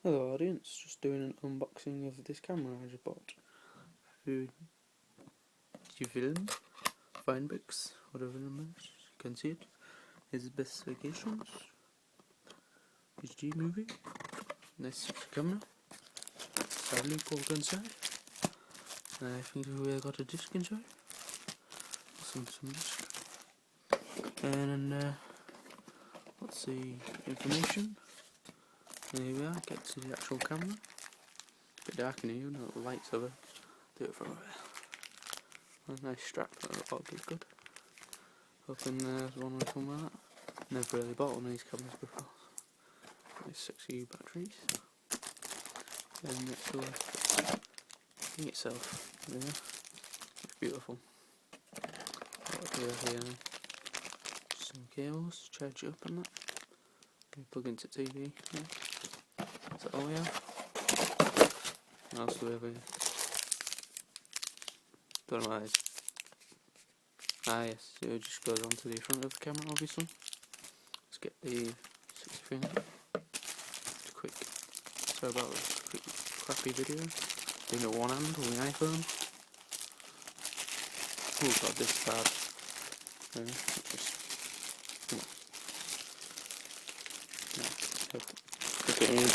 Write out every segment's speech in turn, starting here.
Hello audience, just doing an unboxing of this camera I just bought. Fujifilm, Finebix, whatever the number is, you can see it. Here's the specifications. HD movie, nice camera, sadly cold inside. I think we got a disc inside, some disc. And then let's see, information. There we are, get to the actual camera. A bit dark in here, no lights over. Do it from over there. A nice strap, that looks good. Hoping there's one will come with that. Never really bought one of these cameras before. Nice 6U batteries. And next to the thing itself, there, it's beautiful. What do we have here? Some cables to charge it up and that. You plug into TV. Yeah. Is that all we have? What else do we have here? Don't know what it is. Ah yes, so it just goes onto the front of the camera obviously. Let's get the 60-300. Quick, sorry about this quick crappy video. Doing it one hand with my iPhone. Oh god, this is bad. Come on. No, quick it in.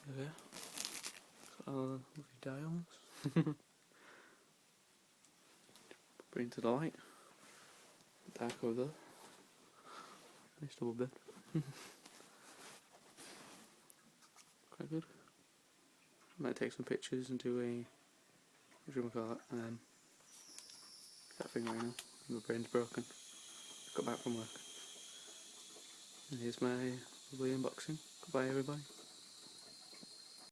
There we are. Got all the lovely dials. Bring it to the light. Dark over there. Nice double bed. Quite good. Might take some pictures and do a, what do you call it, that thing right now. My brain's broken. Got back from work. And here's my lovely unboxing. Goodbye everybody.